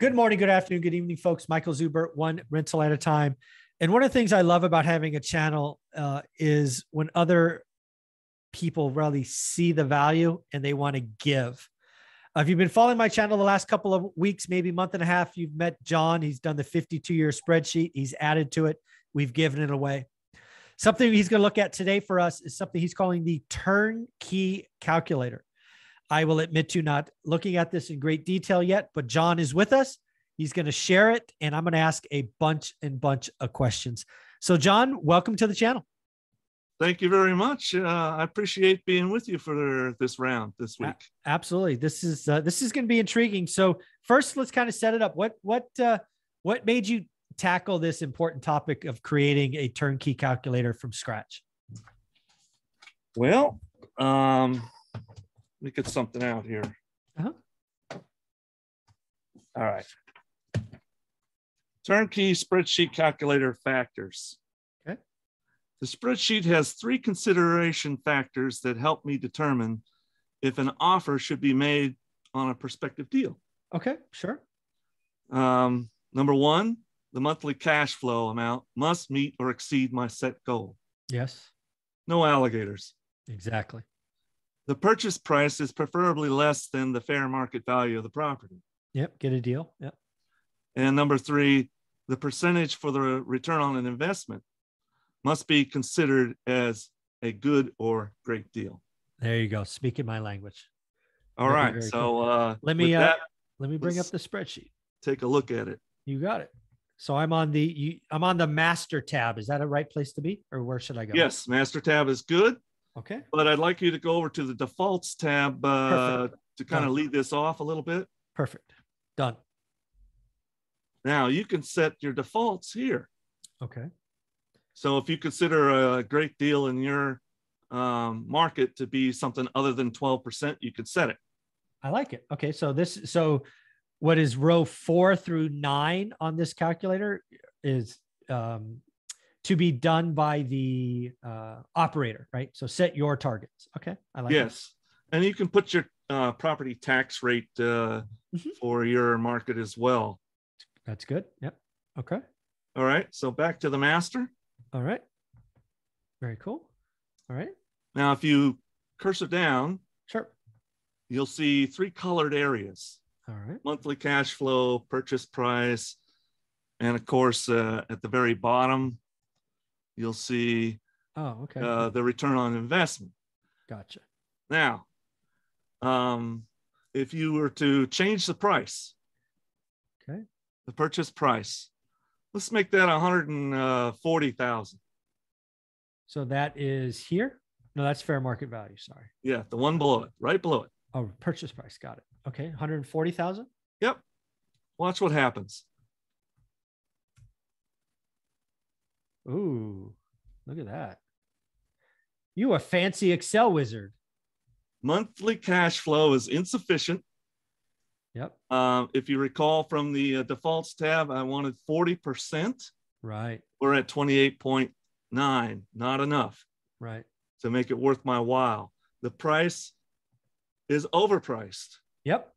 Good morning, good afternoon, good evening, folks. Michael Zuber, one rental at a time. And one of the things I love about having a channel is when other people really see the value and they want to give. If you've been following my channel the last couple of weeks, maybe month and a half, you've met John. He's done the 52-year spreadsheet. He's added to it. We've given it away. Something he's going to look at today for us is something he's calling the Turnkey calculator. I will admit to not looking at this in great detail yet, but John is with us. He's going to share it, and I'm going to ask a bunch of questions. So, John, welcome to the channel. Thank you very much. I appreciate being with you for this round this week. Absolutely. This is going to be intriguing. So, first, let's kind of set it up. What made you tackle this important topic of creating a turnkey calculator from scratch? Well, let me get something out here. All right. Turnkey spreadsheet calculator factors. Okay. The spreadsheet has three consideration factors that help me determine if an offer should be made on a prospective deal. Okay, sure. Number one, the monthly cash flow amount must meet or exceed my set goal. Yes. No alligators. Exactly. The purchase price is preferably less than the fair market value of the property. Yep, get a deal. Yep. And number three, the percentage for the return on an investment must be considered as a good or great deal. There you go. Speaking my language. All right. So let me bring up the spreadsheet. Take a look at it. You got it. So I'm on the master tab. Is that a right place to be, or where should I go? Yes, master tab is good. Okay. But I'd like you to go over to the defaults tab to kind of lead this off a little bit. Perfect. Done. Now you can set your defaults here. Okay. So if you consider a great deal in your market to be something other than 12%, you could set it. I like it. Okay. So what is row 4 through 9 on this calculator is to be done by the operator, right? So set your targets. Okay. I like it. Yes. And you can put your property tax rate for your market as well. That's good. Yep. Okay. All right. So back to the master. All right. Very cool. All right. Now, if you cursor down, sure, you'll see 3 colored areas. All right. Monthly cash flow, purchase price, and of course, at the very bottom, you'll see the return on investment. Gotcha. Now, if you were to change the price, okay, the purchase price, let's make that 140,000. So that is here? No, that's fair market value. Sorry. Yeah, the one below it, right below it. Oh, purchase price. Got it. Okay, 140,000. Yep. Watch what happens. Ooh, look at that. You a fancy Excel wizard. Monthly cash flow is insufficient. Yep. If you recall from the defaults tab, I wanted 40%. Right. We're at 28.9. Not enough. Right. To make it worth my while. The price is overpriced. Yep.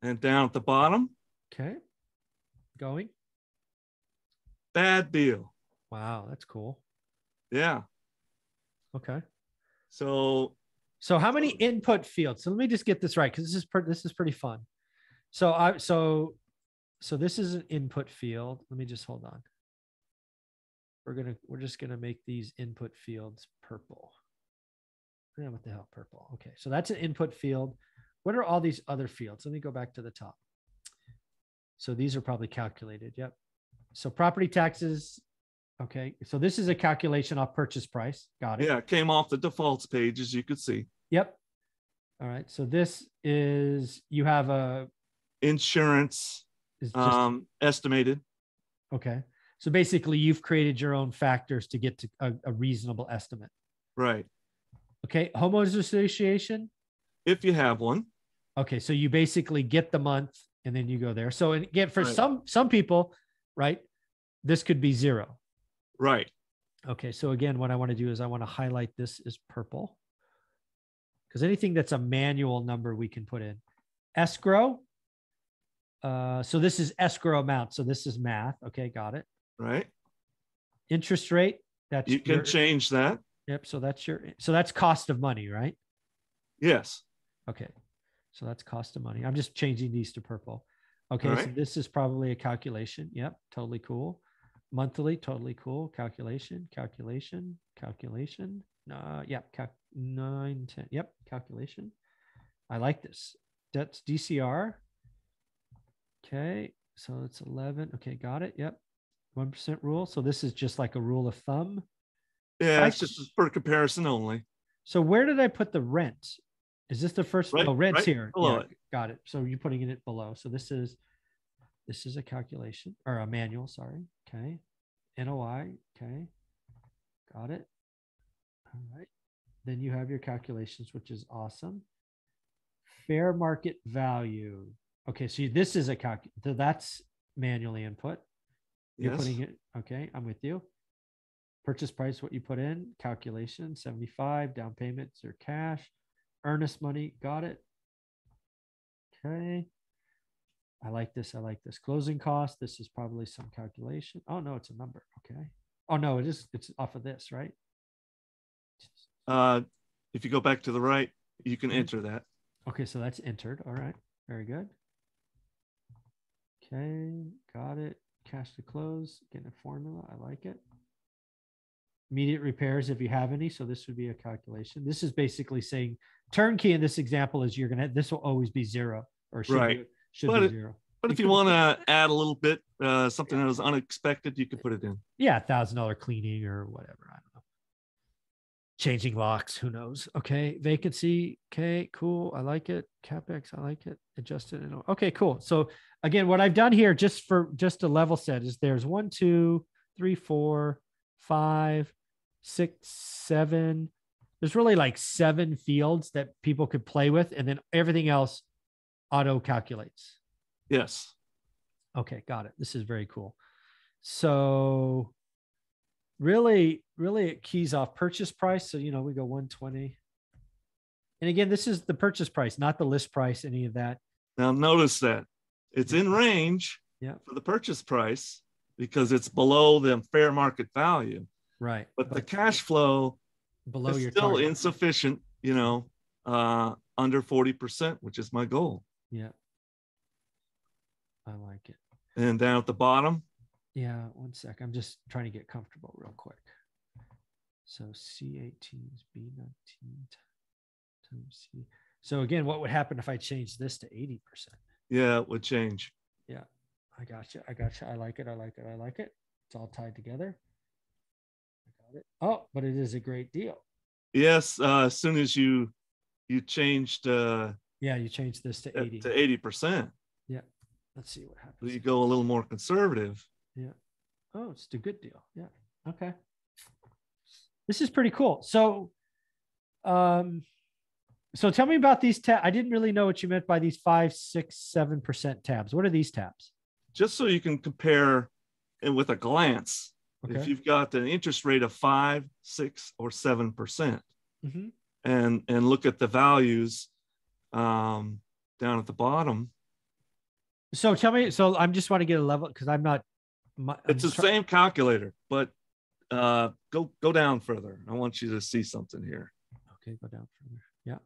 And down at the bottom. Okay. Going. Bad deal. Wow, that's cool. Yeah. Okay. So how many input fields? So let me just get this right, because this is pretty fun. So this is an input field. Let me just hold on. We're just gonna make these input fields purple. Yeah, what the hell, purple? Okay, so that's an input field. What are all these other fields? Let me go back to the top. So these are probably calculated. Yep. So property taxes. Okay, so this is a calculation off purchase price. Got it. Yeah, it came off the defaults page, as you could see. Yep. All right. So this is, you have a insurance estimated. Okay. So basically you've created your own factors to get to a reasonable estimate. Right. Okay. Homeowners association. If you have one. Okay. So you basically get the month and then you go there. So again, for some people, right, this could be 0. Right. Okay. So again, what I want to do is I want to highlight this as purple, because anything that's a manual number we can put in. Escrow. So this is escrow amount. So this is math. Okay, got it. Right. Interest rate. That's you can change that. Yep. So that's cost of money, right? Yes. Okay. So that's cost of money. I'm just changing these to purple. Okay. Right. So this is probably a calculation. Yep. Totally cool. Monthly, totally cool. Calculation. Yep. 9, 10. Yep. Calculation. I like this. That's DCR. Okay. So it's 11. Okay. Got it. Yep. 1% rule. So this is just like a rule of thumb. Yeah. It's just for comparison only. So where did I put the rent? Is this the first? Right, oh, rent's right here. below Yeah, it. got it. So you're putting it below. So this is a calculation or a manual. Sorry. Okay. NOI. Okay. Got it. All right. Then you have your calculations, which is awesome. Fair market value. Okay. So this is a so that's manually input. You're putting it. Okay. I'm with you. Purchase price, what you put in, calculation, 75, down payments or cash, earnest money, got it. Okay. I like this. Closing cost, this is probably some calculation. Oh no, it's a number. Okay. Oh no, it's off of this, right? If you go back to the right, you can enter that. Okay, so that's entered. All right. Very good. Okay, got it. Cash to close, getting a formula. I like it. Immediate repairs if you have any. So this would be a calculation. This is basically saying turnkey in this example is this will always be 0 or should be 0. But if you want to add a little bit, something that was unexpected, you could put it in. Yeah, $1,000 cleaning or whatever. I don't know. Changing locks, who knows? Okay, vacancy. Okay, cool. I like it. CapEx, I like it. Adjusted. Okay, cool. So again, what I've done here just a level set is there's 1, 2, 3, 4, 5, 6, 7. There's really like 7 fields that people could play with, and then everything else auto calculates. Yes. Okay, got it. This is very cool. So really it keys off purchase price. So, we go 120. And again, this is the purchase price, not the list price, any of that. Now notice that it's in range for the purchase price because it's below the fair market value. Right. But the cash flow below is your still target. insufficient, under 40%, which is my goal. Yeah. I like it. And down at the bottom. Yeah, one sec. I'm just trying to get comfortable real quick. So C18 is B19 times C. So again, what would happen if I change this to 80%? Yeah, it would change. Yeah, I got you. I like it. It's all tied together. I got it. Oh, but it is a great deal. Yes, as soon as you changed. You changed this to 80. To 80%. Yeah. Let's see what happens. You go a little more conservative. Yeah. Oh, it's a good deal. Yeah. Okay. This is pretty cool. So, so tell me about these tabs. I didn't really know what you meant by these 5, 6, 7% tabs. What are these tabs? Just so you can compare it with a glance. Okay. If you've got an interest rate of 5, 6, or 7%, and look at the values down at the bottom. So tell me. So I just want to get a level because I'm not. It's the same calculator, but go down further. I want you to see something here. Okay, go down further. Yeah.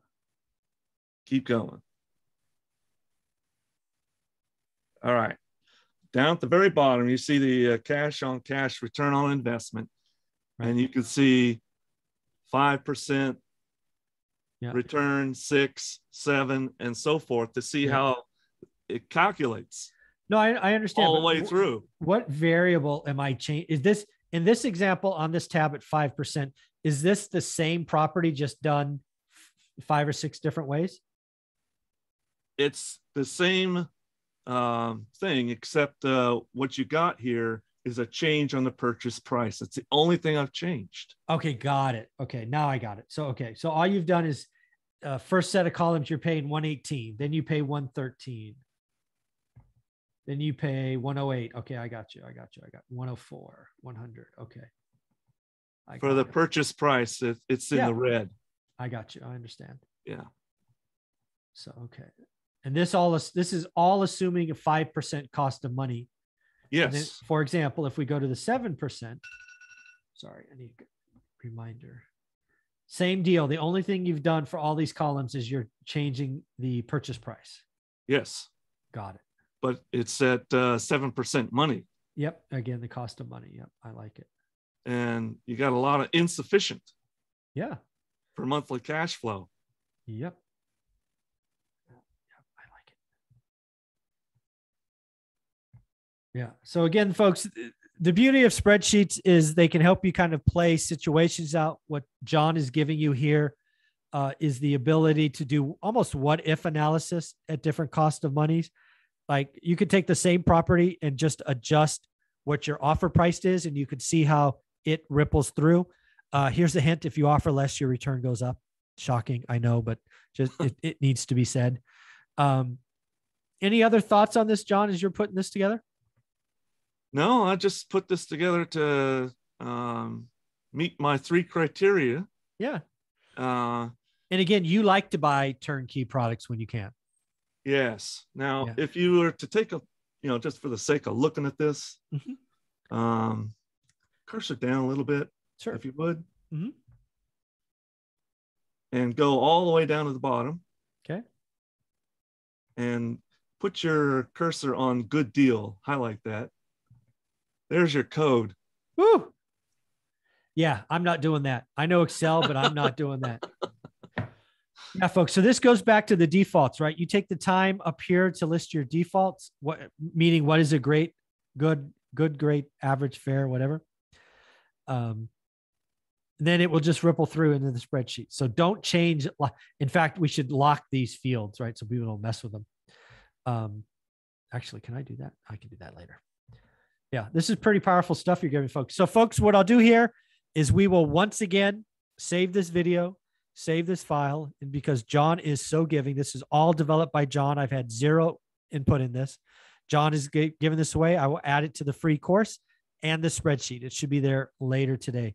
Keep going. All right. Down at the very bottom, you see the cash on cash return on investment. Right. And you can see 5% return, 6, 7, and so forth to see how it calculates. No, I understand all the way through. What variable am I changing? Is this in this example on this tab at 5%? Is this the same property just done 5 or 6 different ways? It's the same thing, except what you got here is a change on the purchase price. It's the only thing I've changed. Okay, got it. Okay, now I got it. So so all you've done is first set of columns you're paying 118, then you pay 113. Then you pay 108. Okay, I got you. I got 104, 100. Okay. For the purchase price, it's in the red. I got you. I understand. Yeah. So, okay. And this is all assuming a 5% cost of money. Yes. Then, for example, if we go to the 7%, sorry, I need a reminder. Same deal. The only thing you've done for all these columns is you're changing the purchase price. Yes. Got it. But it's at 7% money. Yep. Again, the cost of money. Yep. I like it. And you got a lot of insufficient. Yeah. For monthly cash flow. Yep. I like it. Yeah. So again, folks, the beauty of spreadsheets is they can help you kind of play situations out. What John is giving you here is the ability to do almost what if analysis at different cost of monies. Like you could take the same property and just adjust what your offer price is, and you could see how it ripples through. Here's the hint. If you offer less, your return goes up. Shocking, I know, but just it needs to be said. Any other thoughts on this, John, as you're putting this together? No, I just put this together to meet my 3 criteria. Yeah. And again, you like to buy turnkey products when you can. Yes. Now, if you were to take a, just for the sake of looking at this, cursor down a little bit, sure, if you would, and go all the way down to the bottom. Okay. And put your cursor on good deal. Highlight that. There's your code. Woo. Yeah, I'm not doing that. I know Excel, but I'm not doing that. Yeah, folks. So this goes back to the defaults, right? You take the time up here to list your defaults, meaning what is a great, good, great, average, fair, whatever. Then it will just ripple through into the spreadsheet. So don't change. In fact, we should lock these fields, right? So people don't mess with them. Actually, can I do that? I can do that later. Yeah, this is pretty powerful stuff you're giving folks. So folks, what I'll do here is we will once again save this video, save this file. And because John is so giving, this is all developed by John. I've had zero input in this. John is giving this away. I will add it to the free course and the spreadsheet. It should be there later today.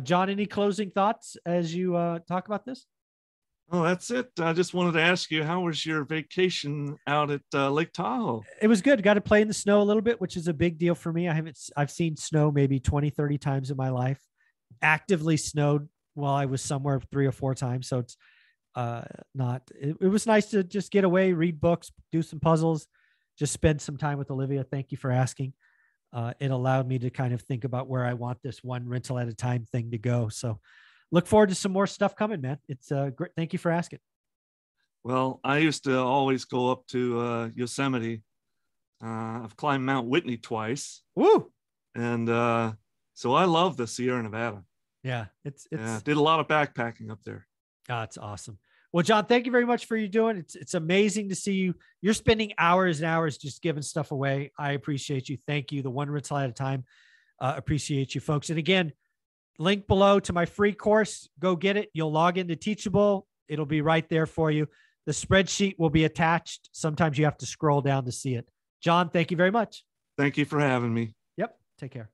John, any closing thoughts as you talk about this? Oh, that's it. I just wanted to ask you, how was your vacation out at Lake Tahoe? It was good. Got to play in the snow a little bit, which is a big deal for me. I've seen snow maybe 20, 30 times in my life. Actively snowed while I was somewhere 3 or 4 times. So it's it was nice to just get away, read books, do some puzzles, just spend some time with Olivia. Thank you for asking. It allowed me to kind of think about where I want this one rental at a time thing to go. So look forward to some more stuff coming, man. It's great. Thank you for asking. Well, I used to always go up to Yosemite. I've climbed Mount Whitney twice. Woo! And so I love the Sierra Nevada. Yeah, it's did a lot of backpacking up there. Oh, it's awesome. Well, John, thank you very much for you doing. It's amazing to see you. You're spending hours and hours just giving stuff away. I appreciate you. Thank you. The one rental at a time. Appreciate you, folks. And again, link below to my free course. Go get it. You'll log into Teachable. It'll be right there for you. The spreadsheet will be attached. Sometimes you have to scroll down to see it. John, thank you very much. Thank you for having me. Yep. Take care.